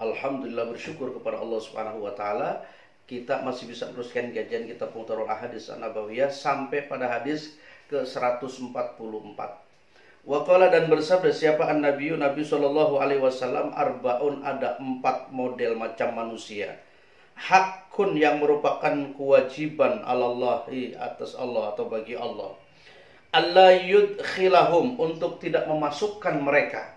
Alhamdulillah, bersyukur kepada Allah Subhanahu wa taala, kita masih bisa meneruskan kajian kitab Mukhtasarul Ahadits An-Nabawiyah sampai pada hadis ke-144. Waqala, dan bersabda siapa an-nabiyyu, Nabi sallallahu alaihi wasallam, arbaun, ada 4 model macam manusia. Hakun, yang merupakan kewajiban alallahi, atas Allah atau bagi Allah. Allah yudkhilahum, untuk tidak memasukkan mereka.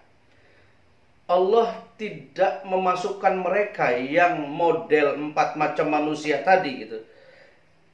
Allah tidak memasukkan mereka yang model 4 macam manusia tadi gitu,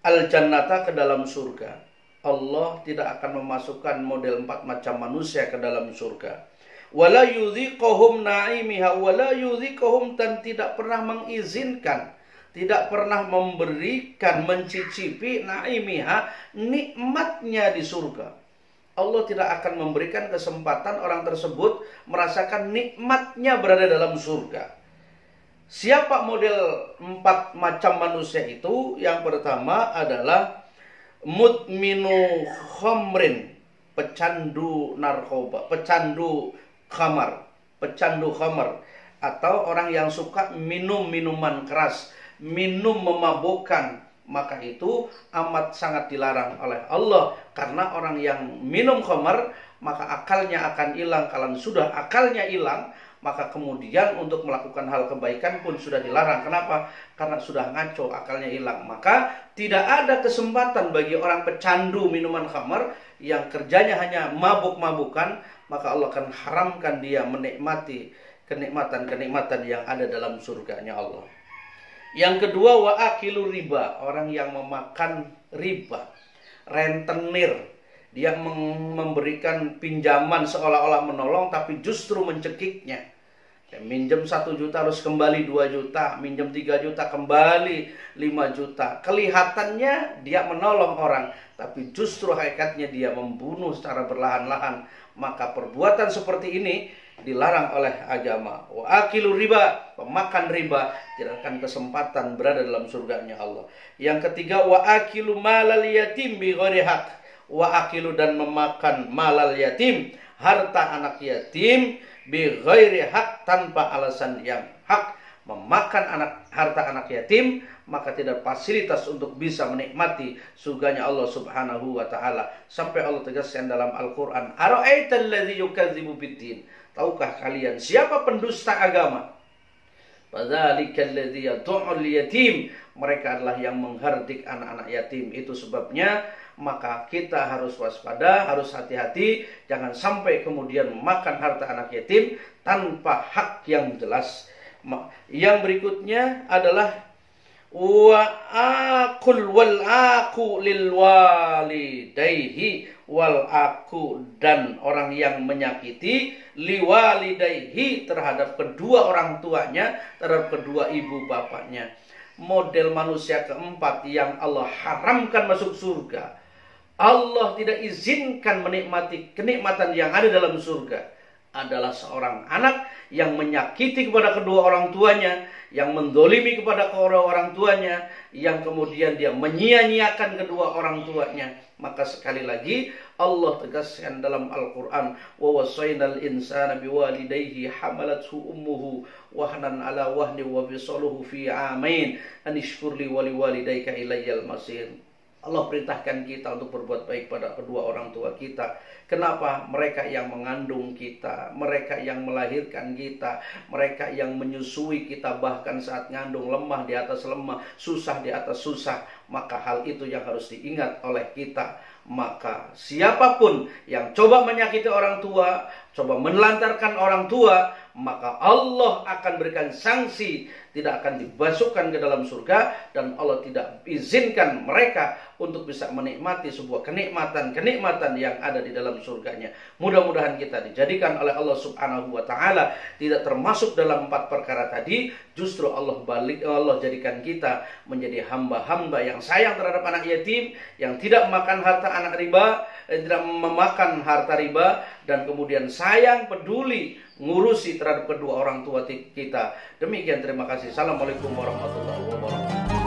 al-jannata, ke dalam surga. Allah tidak akan memasukkan model 4 macam manusia ke dalam surga. Wala yudhiquhum na'imiha, wala yudhiquhum, dan tidak pernah mengizinkan, tidak pernah memberikan, mencicipi na'imiha, nikmatnya di surga. Allah tidak akan memberikan kesempatan orang tersebut merasakan nikmatnya berada dalam surga. Siapa model 4 macam manusia itu? Yang pertama adalah mudminu khamrin, pecandu narkoba, pecandu khamar, atau orang yang suka minum minuman keras, minum memabukkan. Maka itu amat sangat dilarang oleh Allah, karena orang yang minum khamar maka akalnya akan hilang. Kalau sudah akalnya hilang, maka kemudian untuk melakukan hal kebaikan pun sudah dilarang. Kenapa? Karena sudah ngaco, akalnya hilang. Maka tidak ada kesempatan bagi orang pecandu minuman khamar yang kerjanya hanya mabuk-mabukan, maka Allah akan haramkan dia menikmati kenikmatan-kenikmatan yang ada dalam surganya Allah. Yang kedua, wa akilu riba, orang yang memakan riba, rentenir. Dia memberikan pinjaman seolah-olah menolong, tapi justru mencekiknya. Minjem 1 juta harus kembali 2 juta, minjem 3 juta kembali 5 juta. Kelihatannya dia menolong orang, tapi justru hakikatnya dia membunuh secara berlahan-lahan. Maka perbuatan seperti ini dilarang oleh agama. Wa akilu riba, pemakan riba tidak akan kesempatan berada dalam surganya Allah. Yang ketiga, wa akilu malal yatim bi ghairi haq. Wa akilu, dan memakan malal yatim, harta anak yatim, bi ghairi haq, tanpa alasan yang hak. Memakan harta anak yatim, maka tidak fasilitas untuk bisa menikmati surganya Allah Subhanahu wa taala. Sampai Allah tegaskan dalam Al-Qur'an, ara'aital ladzi yukadzibu biddin, tahukah kalian siapa pendusta agama? Fadzalikal ladzi yad'ul yatim, mereka adalah yang menghardik anak-anak yatim. Itu sebabnya maka kita harus waspada, harus hati-hati, jangan sampai kemudian memakan harta anak yatim tanpa hak yang jelas. Yang berikutnya adalah wa aqul wal aqu lil walidayhi, wal aqu, dan orang yang menyakiti liwalidayhi, terhadap kedua orang tuanya, terhadap kedua ibu bapaknya. Model manusia keempat yang Allah haramkan masuk surga, Allah tidak izinkan menikmati kenikmatan yang ada dalam surga, adalah seorang anak yang menyakiti kepada kedua orang tuanya, yang mendolimi kepada kedua orang tuanya, yang kemudian dia menyia-nyiakan kedua orang tuanya. Maka sekali lagi Allah tegaskan dalam Al-Quran, wa wasainal insana biwalidayhi hamalathu ummuhu wahnan ala wahni wa bisaluhu fi amain anishkurli wali walidayka ilayyal masir. Allah perintahkan kita untuk berbuat baik pada kedua orang tua kita. Kenapa? Mereka yang mengandung kita, mereka yang melahirkan kita, mereka yang menyusui kita, bahkan saat ngandung lemah di atas lemah, susah di atas susah. Maka hal itu yang harus diingat oleh kita. Maka siapapun yang coba menyakiti orang tua, coba menelantarkan orang tua, maka Allah akan berikan sanksi, tidak akan dimasukkan ke dalam surga, dan Allah tidak izinkan mereka untuk bisa menikmati sebuah kenikmatan yang ada di dalam surganya. Mudah-mudahan kita dijadikan oleh Allah Subhanahu wa taala tidak termasuk dalam 4 perkara tadi. Justru Allah jadikan kita menjadi hamba-hamba yang sayang terhadap anak yatim, yang tidak memakan harta anak riba, tidak memakan harta riba, dan kemudian sayang, peduli, ngurusi terhadap kedua orang tua kita. Demikian, terima kasih. Assalamualaikum warahmatullahi wabarakatuh.